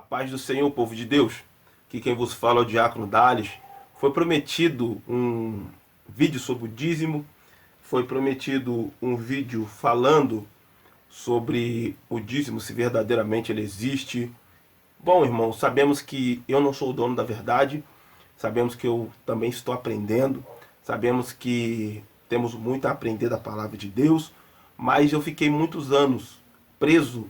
Paz do Senhor, povo de Deus. Aqui quem vos fala é o Diácono Dales. Foi prometido um vídeo sobre o dízimo. Foi prometido um vídeo falando sobre o dízimo, se verdadeiramente ele existe. Bom, irmão, sabemos que eu não sou o dono da verdade. Sabemos que eu também estou aprendendo. Sabemos que temos muito a aprender da palavra de Deus. Mas eu fiquei muitos anos preso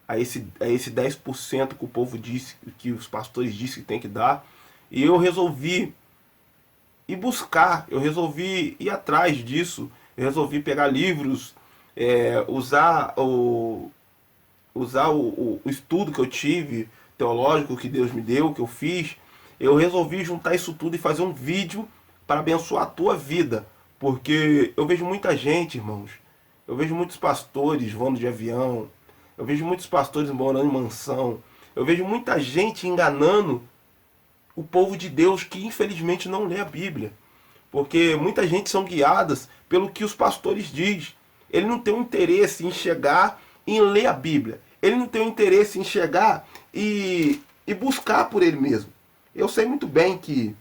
a esse 10% que o povo disse, que os pastores disseram que tem que dar. E eu resolvi ir buscar, eu resolvi ir atrás disso, eu resolvi pegar livros, usar o estudo que eu tive, teológico que Deus me deu, que eu fiz. Eu resolvi juntar isso tudo e fazer um vídeo para abençoar a tua vida. Porque eu vejo muita gente, irmãos, eu vejo muitos pastores voando de avião, eu vejo muitos pastores morando em mansão. Eu vejo muita gente enganando o povo de Deus que infelizmente não lê a Bíblia. Porque muita gente são guiadas pelo que os pastores dizem. Ele não tem um interesse em chegar e ler a Bíblia. Ele não tem um interesse em chegar e buscar por ele mesmo. Eu sei muito bem que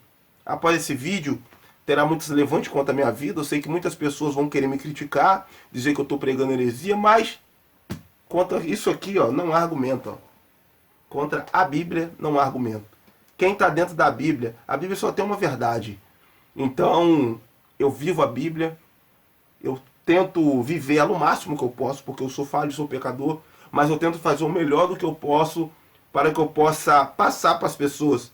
após esse vídeo terá muitos levantes contra a minha vida. Eu sei que muitas pessoas vão querer me criticar, dizer que eu estou pregando heresia, mas contra isso aqui, ó, não há argumento. Ó. Contra a Bíblia não há argumento. Quem está dentro da Bíblia, a Bíblia só tem uma verdade. Então, eu vivo a Bíblia, eu tento viver ela o máximo que eu posso, porque eu sou falho, sou pecador, mas eu tento fazer o melhor do que eu posso para que eu possa passar para as pessoas.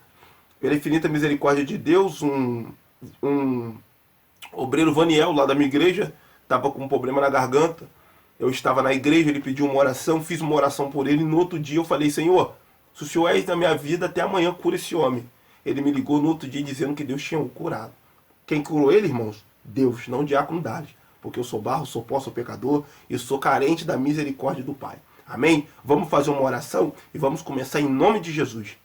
Pela infinita misericórdia de Deus, um obreiro Vaniel, lá da minha igreja, estava com um problema na garganta. Eu estava na igreja, ele pediu uma oração, fiz uma oração por ele, e no outro dia eu falei: Senhor, se o Senhor és da minha vida, até amanhã cura esse homem. Ele me ligou no outro dia dizendo que Deus tinha o curado. Quem curou ele, irmãos? Deus, não o Diácono Dales. Porque eu sou barro, sou pó, sou pecador e sou carente da misericórdia do Pai. Amém? Vamos fazer uma oração e vamos começar em nome de Jesus.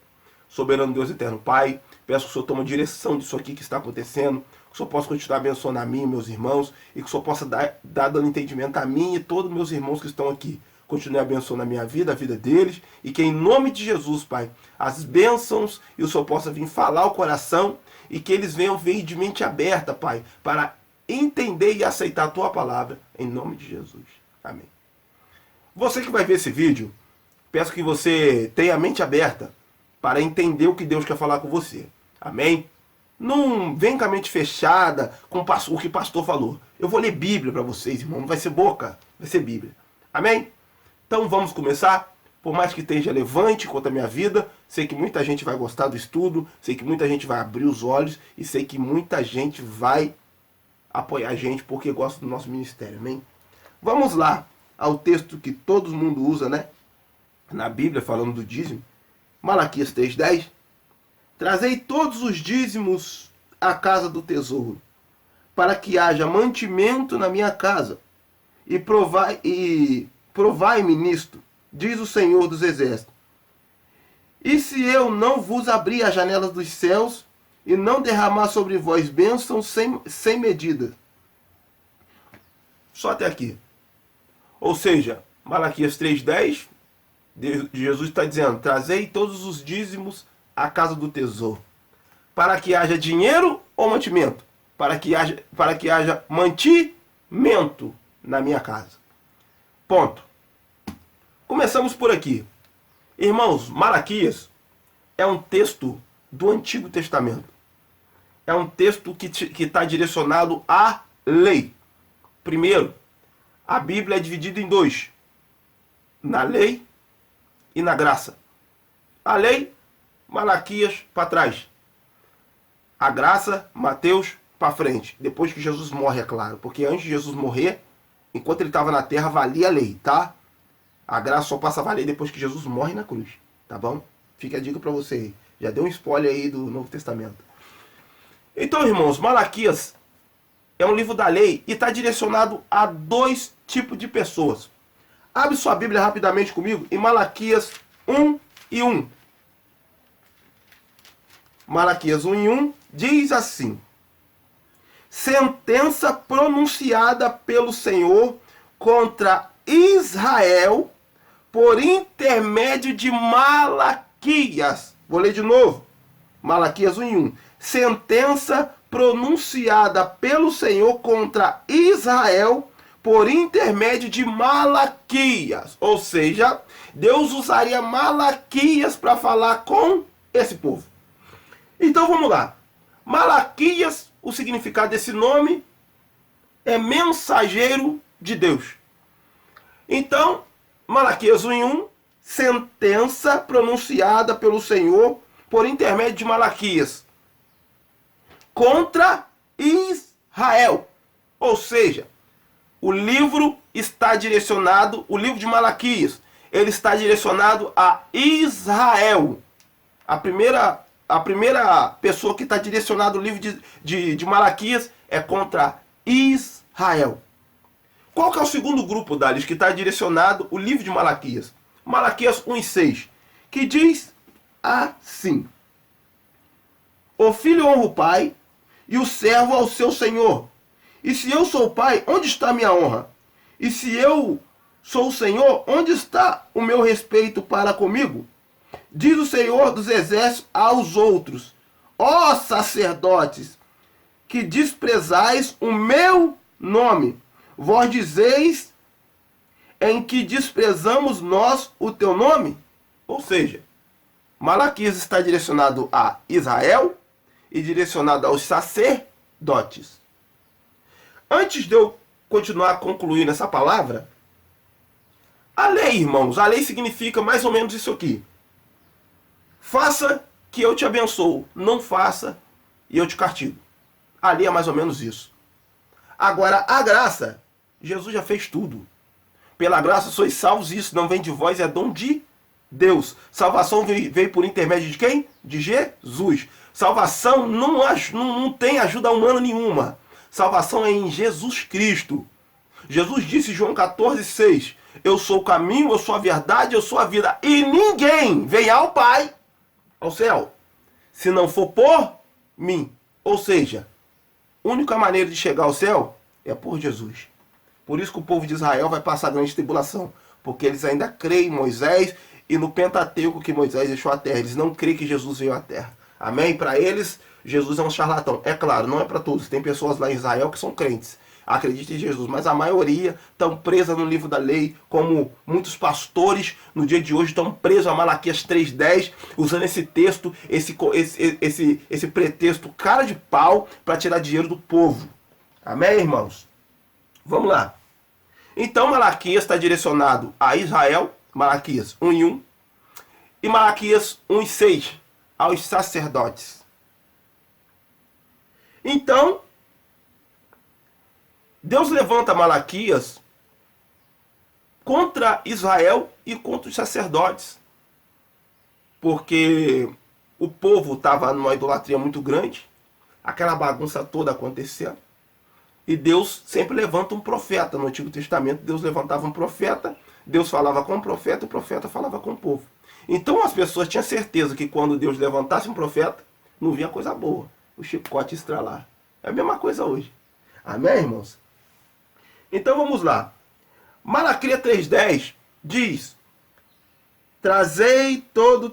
Soberano Deus eterno Pai, peço que o Senhor tome direção disso aqui que está acontecendo, que o Senhor possa continuar abençoando a mim e meus irmãos, e que o Senhor possa dar dando entendimento a mim e todos meus irmãos que estão aqui. Continue abençoando a minha vida, a vida deles, e que em nome de Jesus, Pai, as bênçãos e o Senhor possa vir falar o coração, e que eles venham vir de mente aberta, Pai, para entender e aceitar a Tua palavra, em nome de Jesus. Amém. Você que vai ver esse vídeo, peço que você tenha a mente aberta para entender o que Deus quer falar com você. Amém? Não vem com a mente fechada com o que o pastor falou. Eu vou ler Bíblia para vocês, irmão. Não vai ser boca, vai ser Bíblia. Amém? Então vamos começar. Por mais que esteja levante contra a minha vida, sei que muita gente vai gostar do estudo, sei que muita gente vai abrir os olhos e sei que muita gente vai apoiar a gente porque gosta do nosso ministério. Amém? Vamos lá ao texto que todo mundo usa, né? Na Bíblia, falando do dízimo. Malaquias 3:10. Trazei todos os dízimos à casa do tesouro, para que haja mantimento na minha casa, e provai-me nisto, diz o Senhor dos Exércitos. E se eu não vos abrir as janelas dos céus, e não derramar sobre vós bênçãos sem medida? Só até aqui. Ou seja, Malaquias 3:10, Jesus está dizendo: trazei todos os dízimos à casa do tesouro, para que haja dinheiro ou mantimento? Para que haja mantimento na minha casa. Ponto. Começamos por aqui. Irmãos, Malaquias é um texto do Antigo Testamento. É um texto que está direcionado à lei. Primeiro, a Bíblia é dividida em dois: na lei e na graça. A lei, Malaquias para trás. A graça, Mateus para frente. Depois que Jesus morre, é claro. Porque antes de Jesus morrer, enquanto ele estava na terra, valia a lei, tá? A graça só passa a valer depois que Jesus morre na cruz. Tá bom? Fica a dica para você aí. Já deu um spoiler aí do Novo Testamento. Então, irmãos, Malaquias é um livro da lei e está direcionado a dois tipos de pessoas. Abre sua Bíblia rapidamente comigo em Malaquias 1:1. Malaquias 1:1 diz assim: sentença pronunciada pelo Senhor contra Israel por intermédio de Malaquias. Malaquias, vou ler de novo, Malaquias 1:1. Sentença pronunciada pelo Senhor contra Israel por intermédio de Malaquias. Ou seja, Deus usaria Malaquias para falar com esse povo. Então vamos lá. Malaquias, o significado desse nome é mensageiro de Deus. Então, Malaquias 1:1, sentença pronunciada pelo Senhor por intermédio de Malaquias contra Israel. Ou seja, o livro está direcionado, o livro de Malaquias, ele está direcionado a Israel. A primeira pessoa que está direcionado o livro de Malaquias é contra Israel. Qual que é o segundo grupo, Dales, que está direcionado o livro de Malaquias? Malaquias 1:6, que diz assim: o filho honra o pai e o servo ao seu senhor. E se eu sou o pai, onde está a minha honra? E se eu sou o Senhor, onde está o meu respeito para comigo? Diz o Senhor dos exércitos aos outros: ó sacerdotes, que desprezais o meu nome, vós dizeis em que desprezamos nós o teu nome? Ou seja, Malaquias está direcionado a Israel e direcionado aos sacerdotes. Antes de eu continuar concluindo essa palavra, a lei, irmãos, a lei significa mais ou menos isso aqui: faça que eu te abençoo, não faça e eu te castigo. A lei é mais ou menos isso. Agora, a graça, Jesus já fez tudo. Pela graça sois salvos, isso não vem de vós, é dom de Deus. Salvação veio por intermédio de quem? De Jesus. Salvação não tem ajuda humana nenhuma. Salvação é em Jesus Cristo. Jesus disse em João 14:6, eu sou o caminho, eu sou a verdade, eu sou a vida. E ninguém vem ao Pai, ao céu, se não for por mim. Ou seja, a única maneira de chegar ao céu é por Jesus. Por isso que o povo de Israel vai passar grande tribulação. Porque eles ainda creem em Moisés e no Pentateuco que Moisés deixou a terra. Eles não creem que Jesus veio à terra. Amém? Para eles, Jesus é um charlatão. É claro, não é para todos. Tem pessoas lá em Israel que são crentes. Acreditam em Jesus. Mas a maioria estão presas no livro da lei. Como muitos pastores no dia de hoje estão presos a Malaquias 3:10. Usando esse texto, esse pretexto cara de pau para tirar dinheiro do povo. Amém, irmãos? Vamos lá. Então Malaquias está direcionado a Israel, Malaquias 1:1, e Malaquias 1:6, aos sacerdotes. Então, Deus levanta Malaquias contra Israel e contra os sacerdotes. Porque o povo estava numa idolatria muito grande, aquela bagunça toda acontecendo. E Deus sempre levanta um profeta. No Antigo Testamento, Deus levantava um profeta, Deus falava com o profeta falava com o povo. Então as pessoas tinham certeza que quando Deus levantasse um profeta, não vinha coisa boa. O chicote estralar. É a mesma coisa hoje. Amém, irmãos? Então vamos lá. Malaquias 3:10 diz: trazei todos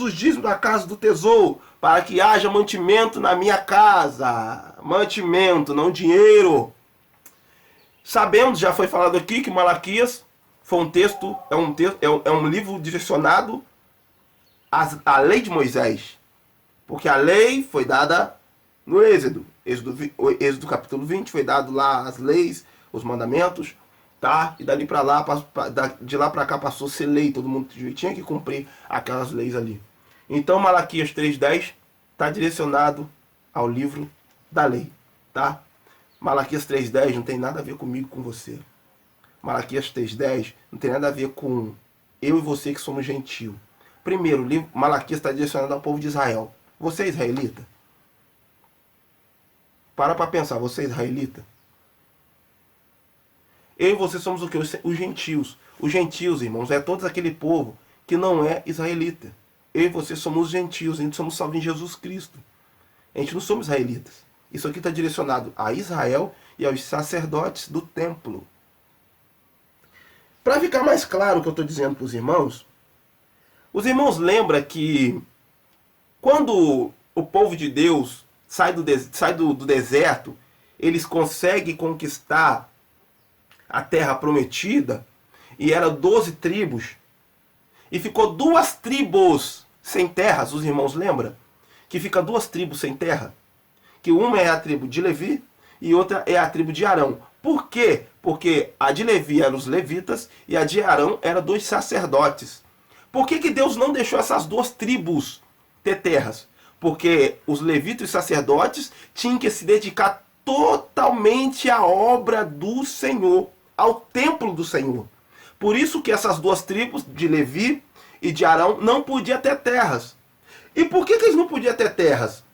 os dízimos da casa do tesouro, para que haja mantimento na minha casa. Mantimento, não dinheiro. Sabemos, já foi falado aqui, que Malaquias foi é um livro direcionado à lei de Moisés. Porque a lei foi dada no Êxodo. Êxodo capítulo 20 foi dado lá as leis, os mandamentos, tá? E dali para lá, de lá para cá passou a ser lei, todo mundo tinha que cumprir aquelas leis ali. Então Malaquias 3:10 está direcionado ao livro da lei, tá? Malaquias 3:10 não tem nada a ver comigo, com você. Malaquias 3:10 não tem nada a ver com eu e você que somos gentio. Primeiro, o livro Malaquias está direcionado ao povo de Israel. Você é israelita? Para pensar, você é israelita? Eu e você somos o que? Os gentios. Os gentios, irmãos, é todo aquele povo que não é israelita. Eu e você somos gentios, a gente somos salvos em Jesus Cristo. A gente não somos israelitas. Isso aqui está direcionado a Israel e aos sacerdotes do templo. Para ficar mais claro o que eu estou dizendo para os irmãos, Os irmãos lembram que quando o povo de Deus sai do deserto, eles conseguem conquistar a terra prometida, e eram 12 tribos, e ficou 2 tribos sem terras, os irmãos lembram? Que fica 2 tribos sem terra, que uma é a tribo de Levi e outra é a tribo de Arão. Por quê? Porque a de Levi eram os levitas e a de Arão eram 2 sacerdotes. Por que Deus não deixou essas 2 tribos ter terras? Porque os levitas e os sacerdotes tinham que se dedicar totalmente à obra do Senhor, ao templo do Senhor. Por isso que essas 2 tribos, de Levi e de Arão, não podiam ter terras. E por que eles não podiam ter terras?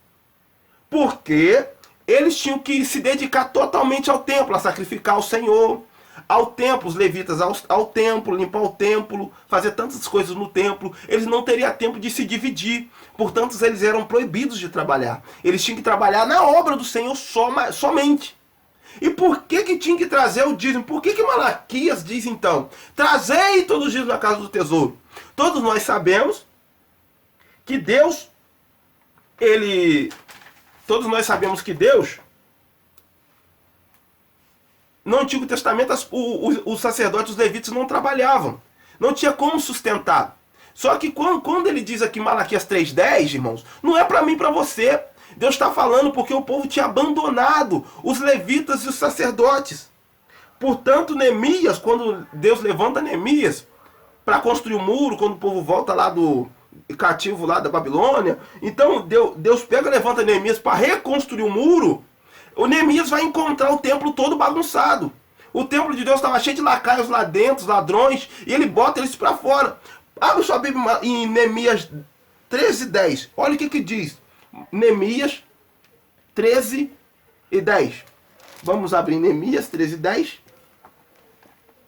Porque eles tinham que se dedicar totalmente ao templo, a sacrificar ao Senhor, ao templo, os levitas ao templo, limpar o templo, fazer tantas coisas no templo. Eles não teriam tempo de se dividir, portanto eles eram proibidos de trabalhar. Eles tinham que trabalhar na obra do Senhor somente. E por que tinha que trazer o dízimo? Por que Malaquias diz então, trazei todos os dízimos na casa do tesouro? Todos nós sabemos que Deus, todos nós sabemos que Deus, no Antigo Testamento, os sacerdotes, os levitas não trabalhavam. Não tinha como sustentar. Só que quando ele diz aqui em Malaquias 3,10, irmãos, não é para mim e para você. Deus está falando porque o povo tinha abandonado os levitas e os sacerdotes. Portanto, Neemias, quando Deus levanta Neemias para construir o muro, quando o povo volta lá do cativo lá da Babilônia, então Deus pega e levanta Neemias para reconstruir o muro. O Neemias vai encontrar o templo todo bagunçado. O templo de Deus estava cheio de lacaios lá dentro, ladrões, e ele bota eles para fora. Abre sua Bíblia em Neemias 13:10. Olha o que diz. Neemias 13:10. Vamos abrir Neemias 13:10.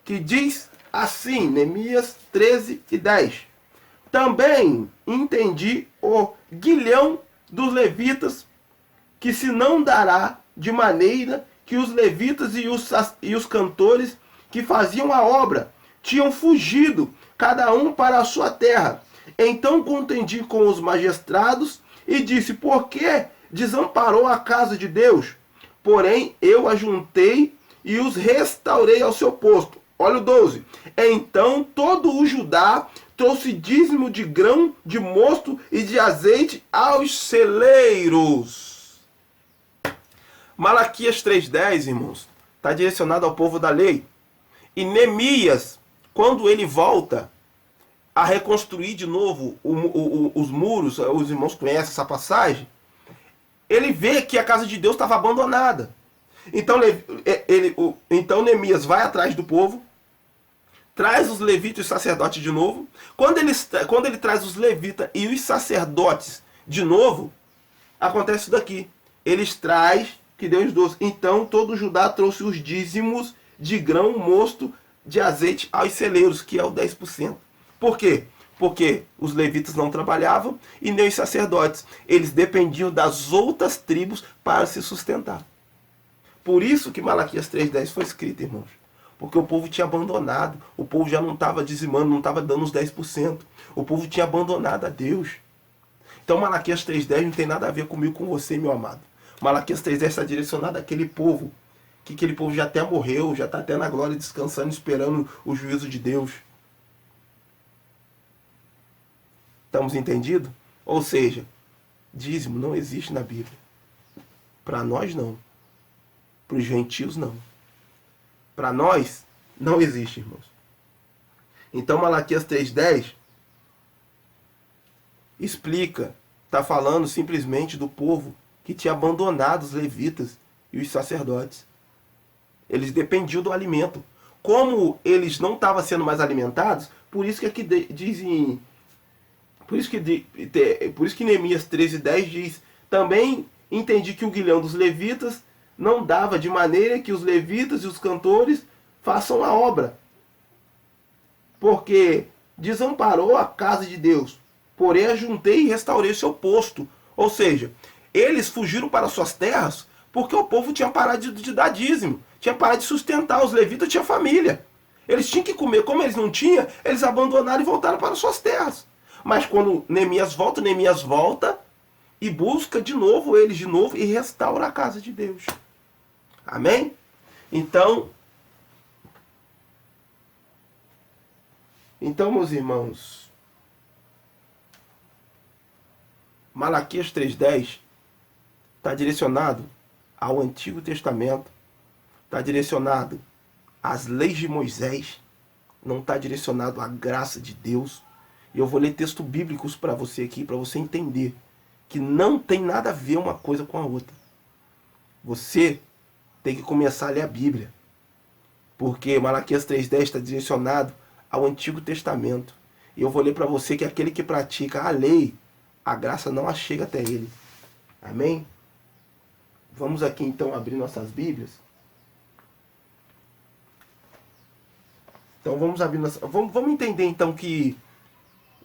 Que diz assim, Neemias 13:10. Também entendi o guilhão dos levitas, que se não dará de maneira que os levitas e os cantores que faziam a obra tinham fugido, cada um para a sua terra. Então contendi com os magistrados e disse, por que desamparou a casa de Deus? Porém eu ajuntei e os restaurei ao seu posto. Olha o 12. Então todo o Judá trouxe dízimo de grão, de mosto e de azeite aos celeiros. Malaquias 3:10, irmãos, está direcionado ao povo da lei. E Neemias, quando ele volta a reconstruir de novo os muros, os irmãos conhecem essa passagem, ele vê que a casa de Deus estava abandonada. Então Neemias vai atrás do povo, traz os levitas e os sacerdotes de novo. Quando ele traz os levitas e os sacerdotes de novo, acontece isso daqui. Eles trazem que Deus doce. Então todo Judá trouxe os dízimos de grão, mosto, de azeite aos celeiros, que é o 10%. Por quê? Porque os levitas não trabalhavam e nem os sacerdotes. Eles dependiam das outras tribos para se sustentar. Por isso que Malaquias 3:10 foi escrito, irmãos. Porque o povo tinha abandonado. O povo já não estava dizimando, não estava dando os 10%. O povo tinha abandonado a Deus. Então Malaquias 3:10 não tem nada a ver comigo, com você, meu amado. Malaquias 3:10 está direcionado àquele povo. Que aquele povo já até morreu, já está até na glória descansando, esperando o juízo de Deus. Estamos entendidos? Ou seja, dízimo não existe na Bíblia. Para nós não. Para os gentios não. Para nós não existe, irmãos. Então Malaquias 3:10 explica, está falando simplesmente do povo que tinha abandonado os levitas e os sacerdotes. Eles dependiam do alimento. Como eles não estavam sendo mais alimentados, por isso que aqui dizem, por isso que Neemias 13:10 diz, também entendi que o guilhão dos levitas não dava de maneira que os levitas e os cantores façam a obra, porque desamparou a casa de Deus, porém ajuntei e restaurei o seu posto. Ou seja, eles fugiram para suas terras porque o povo tinha parado de dar dízimo, tinha parado de sustentar, os levitas tinham família, eles tinham que comer. Como eles não tinham, eles abandonaram e voltaram para suas terras. Mas quando Neemias volta e busca de novo eles de novo e restaura a casa de Deus. Amém? Então, meus irmãos, Malaquias 3:10 está direcionado ao Antigo Testamento, está direcionado às leis de Moisés, não está direcionado à graça de Deus. E eu vou ler textos bíblicos para você aqui, para você entender que não tem nada a ver uma coisa com a outra. Você tem que começar a ler a Bíblia, porque Malaquias 3:10 está direcionado ao Antigo Testamento. E eu vou ler para você que aquele que pratica a lei, a graça não a chega até ele. Amém? Vamos aqui então abrir nossas Bíblias. Então vamos abrir vamos entender então que...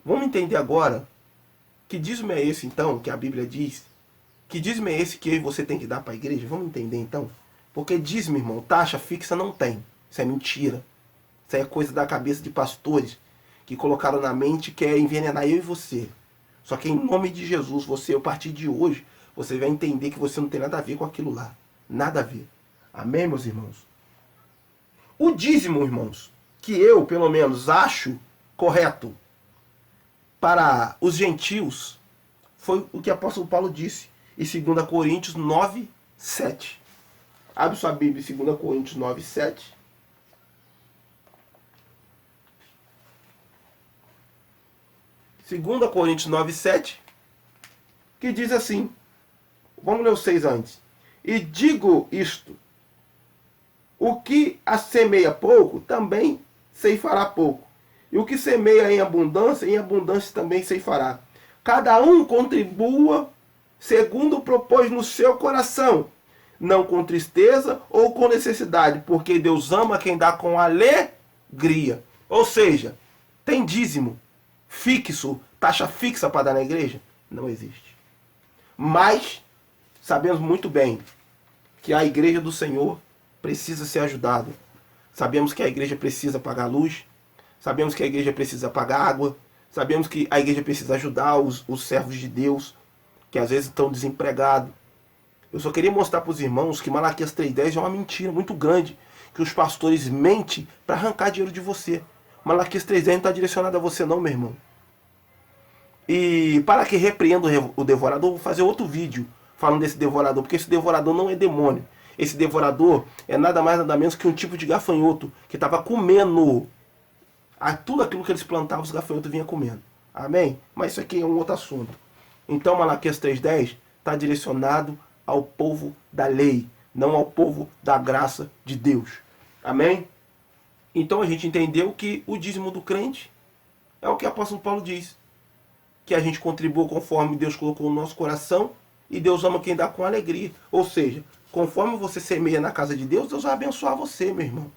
Vamos entender agora que dízimo é esse então, que a Bíblia diz. Que dízimo é esse que eu e você tem que dar para a igreja? Vamos entender então. Porque dízimo, irmão, taxa fixa não tem. Isso é mentira. Isso é coisa da cabeça de pastores que colocaram na mente que é envenenar eu e você. Só que em nome de Jesus, você, a partir de hoje, você vai entender que você não tem nada a ver com aquilo lá. Nada a ver. Amém, meus irmãos? O dízimo, irmãos, que eu, pelo menos, acho correto para os gentios, foi o que o apóstolo Paulo disse em 2 Coríntios 9:7. Abre sua Bíblia em 2 Coríntios 9:7. Segunda Coríntios 9:7, que diz assim, vamos ler o 6 antes. E digo isto, o que semeia pouco, também ceifará pouco. E o que semeia em abundância também ceifará. Cada um contribua segundo propôs no seu coração, não com tristeza ou com necessidade, porque Deus ama quem dá com alegria. Ou seja, tem dízimo fixo, taxa fixa para dar na igreja? Não existe. Mas sabemos muito bem que a igreja do Senhor precisa ser ajudada. Sabemos que a igreja precisa pagar luz, sabemos que a igreja precisa pagar água, sabemos que a igreja precisa ajudar os servos de Deus, que às vezes estão desempregados. Eu só queria mostrar para os irmãos que Malaquias 3:10 é uma mentira muito grande, que os pastores mentem para arrancar dinheiro de você. Malaquias 3:10 não está direcionado a você não, meu irmão. E para que repreenda o devorador, vou fazer outro vídeo falando desse devorador, porque esse devorador não é demônio. Esse devorador é nada mais nada menos que um tipo de gafanhoto que estava comendo tudo aquilo que eles plantavam, os gafanhotos vinham comendo. Amém? Mas isso aqui é um outro assunto. Então Malaquias 3:10 está direcionado ao povo da lei, não ao povo da graça de Deus. Amém? Então a gente entendeu que o dízimo do crente é o que o apóstolo Paulo diz. Que a gente contribua conforme Deus colocou no nosso coração, e Deus ama quem dá com alegria. Ou seja, conforme você semeia na casa de Deus, Deus vai abençoar você, meu irmão.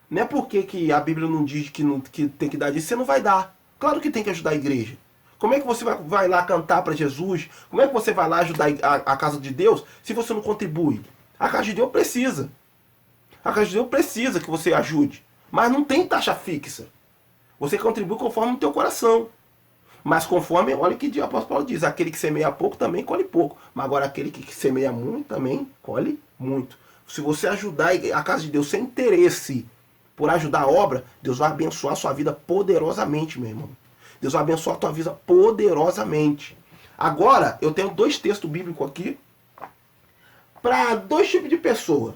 Não é porque que a Bíblia não diz que tem que dar disso, você não vai dar. Claro que tem que ajudar a igreja. Como é que você vai lá cantar para Jesus? Como é que você vai lá ajudar a casa de Deus se você não contribui? A casa de Deus precisa. A casa de Deus precisa que você ajude. Mas não tem taxa fixa. Você contribui conforme o teu coração. Mas conforme, olha o que o apóstolo Paulo diz, aquele que semeia pouco também colhe pouco. Mas agora aquele que semeia muito também colhe muito. Se você ajudar a casa de Deus sem interesse por ajudar a obra, Deus vai abençoar a sua vida poderosamente, meu irmão. Deus vai abençoar a tua vida poderosamente. Agora, eu tenho 2 textos bíblicos aqui para 2 tipos de pessoa.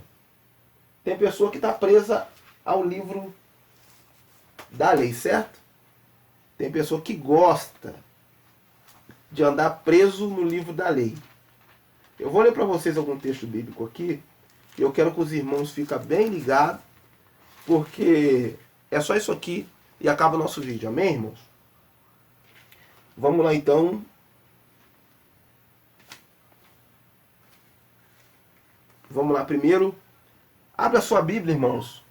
Tem pessoa que está presa ao livro da lei, certo? Tem pessoa que gosta de andar preso no livro da lei. Eu vou ler para vocês algum texto bíblico aqui. E eu quero que os irmãos fiquem bem ligados, porque é só isso aqui e acaba o nosso vídeo. Amém, irmãos? Vamos lá então. Vamos lá primeiro. Abra a sua Bíblia, irmãos,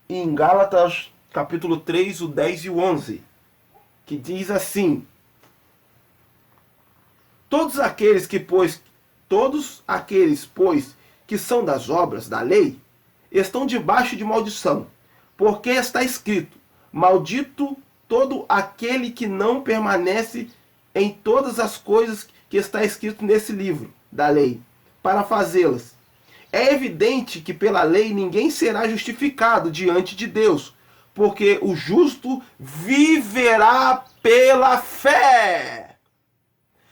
em Gálatas capítulo 3, o 10 e o 11. Que diz assim: todos aqueles, pois, que são das obras da lei, estão debaixo de maldição, porque está escrito: maldito todo aquele que não permanece em todas as coisas que está escrito nesse livro da lei, para fazê-las. É evidente que pela lei ninguém será justificado diante de Deus, porque o justo viverá pela fé.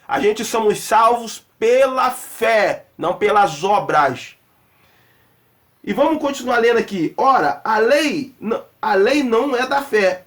A gente somos salvos pela fé, não pelas obras. E vamos continuar lendo aqui. Ora, a lei não é da fé,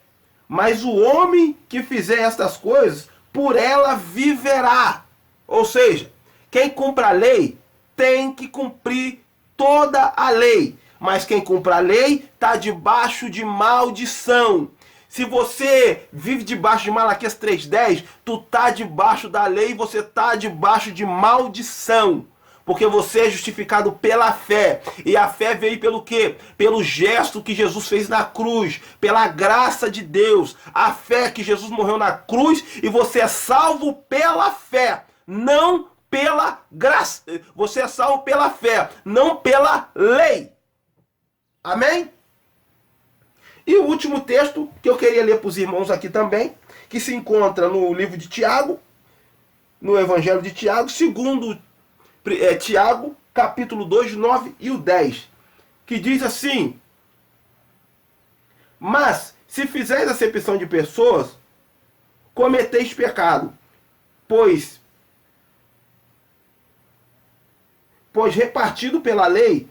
mas o homem que fizer estas coisas, por ela viverá. Ou seja, quem cumpre a lei tem que cumprir toda a lei. Mas quem cumpre a lei está debaixo de maldição. Se você vive debaixo de Malaquias 3:10, tu tá debaixo da lei e você tá debaixo de maldição. Porque você é justificado pela fé. E a fé veio pelo quê? Pelo gesto que Jesus fez na cruz. Pela graça de Deus. A fé que Jesus morreu na cruz e você é salvo pela fé. Não pela graça. Você é salvo pela fé, não pela lei. Amém? E o último texto que eu queria ler para os irmãos aqui também, que se encontra no livro de Tiago, no Evangelho de Tiago, segundo Tiago, capítulo 2, 9 e o 10, que diz assim: mas se fizeres acepção de pessoas, cometeis pecado, pois repartido pela lei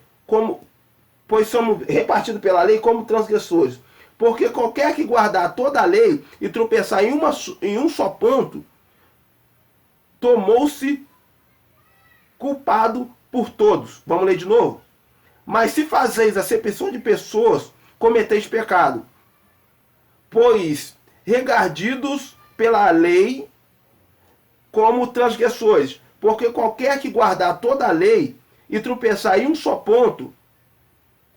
somos repartidos pela lei como transgressores. Porque qualquer que guardar toda a lei e tropeçar em um só ponto, tomou-se culpado por todos. Vamos ler de novo? Mas se fazeis acepção de pessoas, cometeis pecado, pois regardidos pela lei como transgressores. Porque qualquer que guardar toda a lei e tropeçar em um só ponto,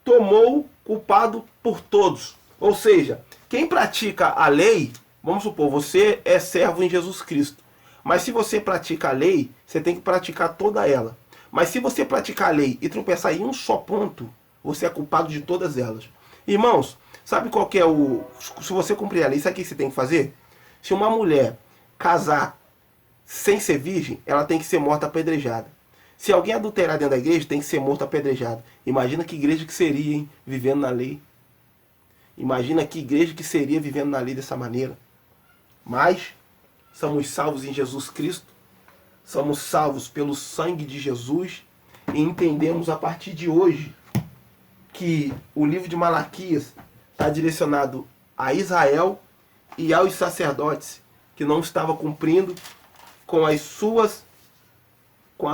tomou culpado por todos. Ou seja, quem pratica a lei, vamos supor, você é servo em Jesus Cristo. Mas se você pratica a lei, você tem que praticar toda ela. Mas se você praticar a lei e tropeçar em um só ponto, você é culpado de todas elas. Irmãos, sabe qual que é o... Se você cumprir a lei, sabe o que você tem que fazer? Se uma mulher casar sem ser virgem, ela tem que ser morta apedrejada. Se alguém adulterar dentro da igreja, tem que ser morto apedrejado. Imagina que igreja que seria, hein? Vivendo na lei. Imagina que igreja que seria vivendo na lei dessa maneira. Mas somos salvos em Jesus Cristo. Somos salvos pelo sangue de Jesus. E entendemos a partir de hoje que o livro de Malaquias está direcionado a Israel e aos sacerdotes que não estavam cumprindo com as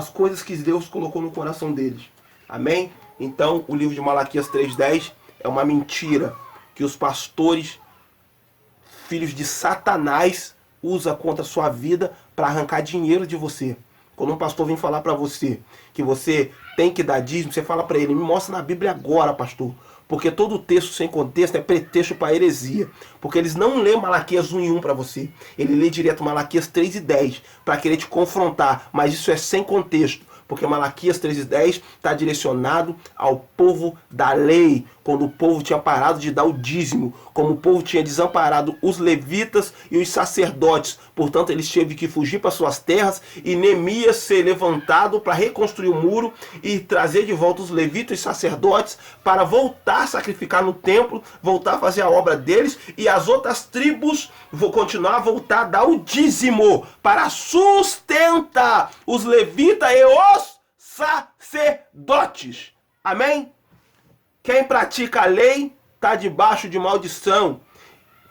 coisas que Deus colocou no coração deles. Amém? Então, o livro de Malaquias 3:10 é uma mentira que os pastores, filhos de Satanás, usam contra a sua vida para arrancar dinheiro de você. Quando um pastor vem falar para você que você tem que dar dízimo, você fala para ele: me mostra na Bíblia agora, pastor. Porque todo texto sem contexto é pretexto para heresia. Porque eles não lêem Malaquias 1:1 para você. Ele lê direto Malaquias 3:10 para querer te confrontar. Mas isso é sem contexto. Porque Malaquias 3:10 está direcionado ao povo da lei. Quando o povo tinha parado de dar o dízimo. Como o povo tinha desamparado os levitas e os sacerdotes. Portanto, eles tiveram que fugir para suas terras. E Neemias ser levantado para reconstruir o muro. E trazer de volta os levitas e sacerdotes. Para voltar a sacrificar no templo. Voltar a fazer a obra deles. E as outras tribos vão continuar a voltar a dar o dízimo. Para sustentar os levitas e os sacerdotes. Amém? Quem pratica a lei está debaixo de maldição.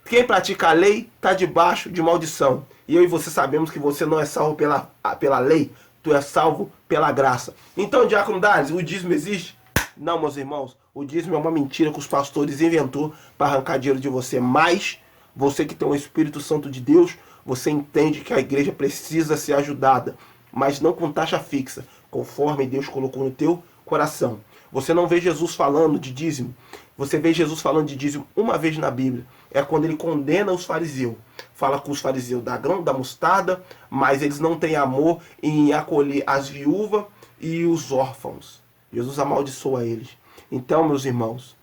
Quem pratica a lei está debaixo de maldição. E eu e você sabemos que você não é salvo pela lei. Tu é salvo pela graça. Então, Diácono Dales, o dízimo existe? Não, meus irmãos. O dízimo é uma mentira que os pastores inventou para arrancar dinheiro de você. Mas você que tem o Espírito Santo de Deus, você entende que a igreja precisa ser ajudada. Mas não com taxa fixa, conforme Deus colocou no teu coração. Você não vê Jesus falando de dízimo. Você vê Jesus falando de dízimo uma vez na Bíblia. É quando ele condena os fariseus. Fala com os fariseus da grão, da mostarda, mas eles não têm amor em acolher as viúvas e os órfãos. Jesus amaldiçoa eles. Então, meus irmãos,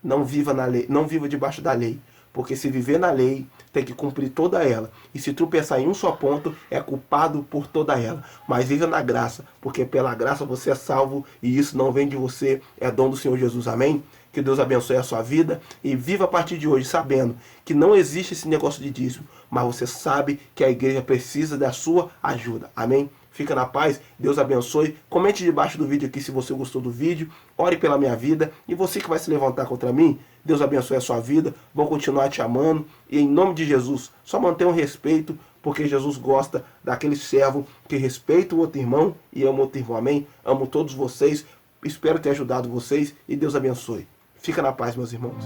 não viva na lei, não viva debaixo da lei. Porque se viver na lei, tem que cumprir toda ela. E se tropeçar em um só ponto, é culpado por toda ela. Mas viva na graça, porque pela graça você é salvo e isso não vem de você, é dom do Senhor Jesus. Amém? Que Deus abençoe a sua vida e viva a partir de hoje sabendo que não existe esse negócio de dízimo, mas você sabe que a igreja precisa da sua ajuda. Amém? Fica na paz, Deus abençoe. Comente debaixo do vídeo aqui se você gostou do vídeo. Ore pela minha vida. E você que vai se levantar contra mim, Deus abençoe a sua vida. Vou continuar te amando. E em nome de Jesus, só mantenha o respeito, porque Jesus gosta daquele servo que respeita o outro irmão e ama o outro irmão. Amém? Amo todos vocês. Espero ter ajudado vocês e Deus abençoe. Fica na paz, meus irmãos.